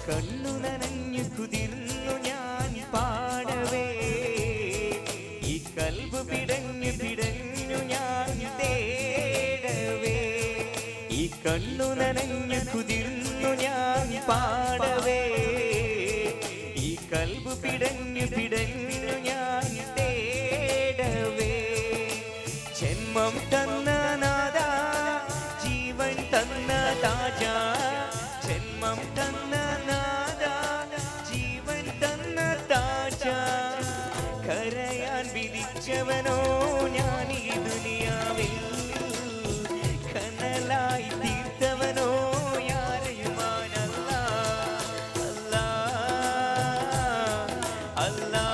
കണ്ണു നനഞ്ഞു കുതിർന്നു ഞാൻ പാടവേ ഈ കൽബ് പിടഞ്ഞു പിടഞ്ഞു ഞാൻ തേടവേ ഈ കണ്ണു നനഞ്ഞു കുതിർന്നു ഞാൻ പാടവേ ഈ കൽബ് പിടഞ്ഞു പിടഞ്ഞു ഞാൻ തേടവേ ജന്മം തന്ന നാദ ജീവൻ തന്ന താജ ജന്മം തന്ന നാദ ജീവൻ തന്ന താജ കരയാൻ വിധിച്ചവനോ ഞാൻ ഈ ദുനിയാവിൽ കനലായി തീർത്തവനോ യാരയുമാനല്ലാ അല്ലാ അല്ലാ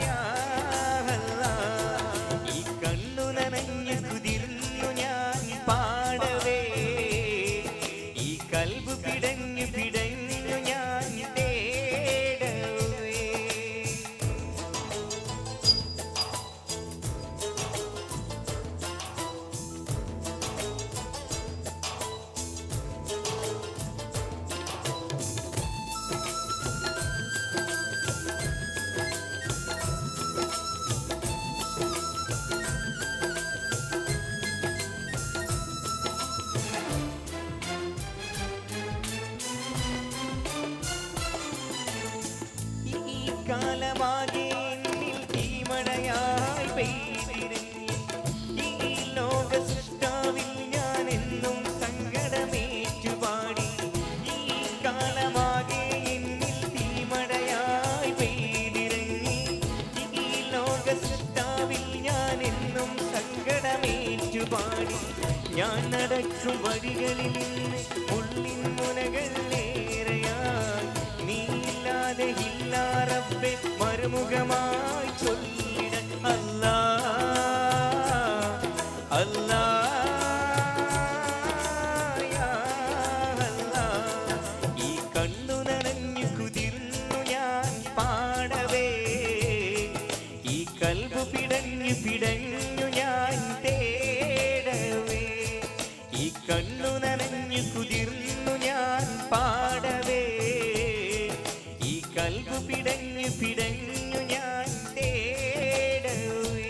യാ അല്ലാ ഈ കണ്ണു നനഞ്ഞു കുതിർന്നു ഞാൻ പാടവേ ഈ കൽബ് പിടഞ്ഞു പിടഞ്ഞു ഞാൻ തേടവേ ഈ കാലമാകെ എന്നിൽ തീമഴയായി പെയ്തിറങ്ങി ഈ ലോക സൃഷ്ടാവിൽ ഞാൻ എന്നും സങ്കടമേറ്റുപാടി ഈ കാലമാകെ എന്നിൽ തീമഴയായി പെയ്തിറങ്ങി ഈ ലോക സൃഷ്ടാവിൽ ഞാൻ എന്നും സങ്കടമേറ്റുപാടി ഞാൻ നടക്കും വഴികളിൽ നിന്ന് ഉള്ളിൻ മുനകൾ ഏറെയായി നീയില്ലാതെ ഇല്ല റബ്ബേ മറുമുഖമായി ചൊല്ലിട അല്ലാ അല്ലാ യാ അല്ലാ ഈ കണ്ണു നനഞ്ഞു കുതിർന്നു ഞാൻ പാടവേ ഈ കൽബ് പിടഞ്ഞു പിടഞ്ഞു ഞാൻ തേടവേ ഈ കണ്ണു നനഞ്ഞു കുതിർന്നു ഞാൻ പാടവേ ഈ കൽബ് പിടഞ്ഞു പിടഞ്ഞു ഞാൻ തേടവേ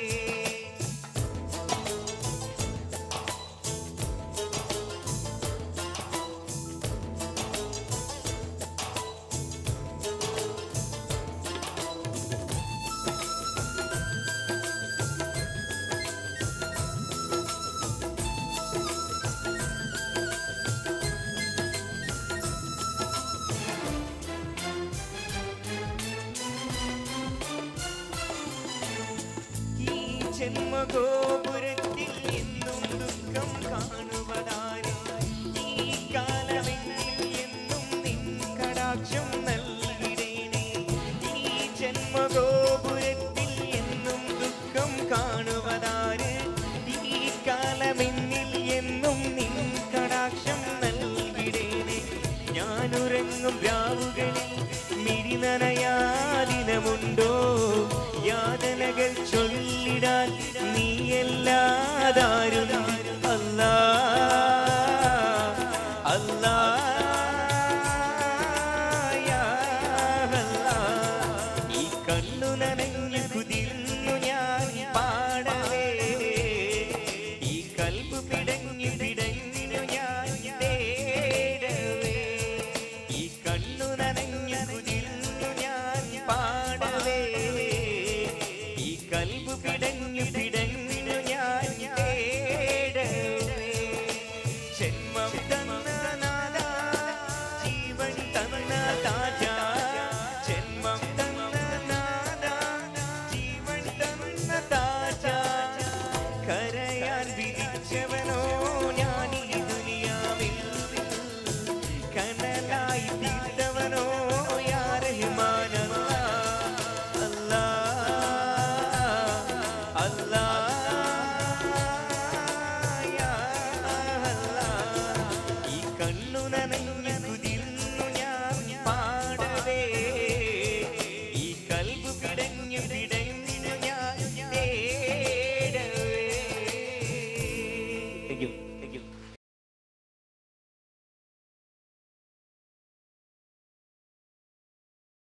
ഈ ജന്മഗോപുരത്തിൽ എന്നും ദുഃഖം കാണുവതാരെ ഈ കാലമെങ്കിൽ എന്നും നിൻ കടാക്ഷം നൽകിടേണേ ഈ ജന്മഗോപുരത്തിൽ എന്നും ദുഃഖം കാണുവതാരെ ഈ കാലമെന്നിൽ എന്നും നിൻ കടാക്ഷം നൽകിടേണേ ഞാനുറങ്ങും രാവുകളിൽ മിഴിനനയാദിനമുണ്ടോ യാതനകൾ ചൊല്ലിടാൻ നീയല്ലാതാരും അല്ലാ അല്ലാ യാ അല്ലാ ഈ കണ്ണു നനഞ്ഞു കുതിർന്നു ഞാൻ പാടവേ ഈ കൽബ് പിടഞ്ഞു പിടഞ്ഞു ഞാൻ തേടവേ ഈ കണ്ണു നനഞ്ഞു കുതിർന്നു ഞാൻ പാടവേ ഈ കൽബ് പിടഞ്ഞു പിടഞ്ഞു ഞാൻ തേടവേ ജന്മം തന്ന നാദ ജീവൻ തന്ന താജ ജന്മം തന്ന നാദ ജീവൻ തന്ന താജ കരയാൻ വിധിച്ചവനോ ഞാൻ ഈ ദുനിയാവിൽ കനലായി തീർത്തവനോ യാ റഹ്മാനല്ലാ അല്ലാ അല്ലാ യാ അല്ലാ ഈ കണ്ണു നനഞ്ഞു കുതിർന്നു ഞാൻ പാടവേ ഈ കൽബ് പിടഞ്ഞു പിട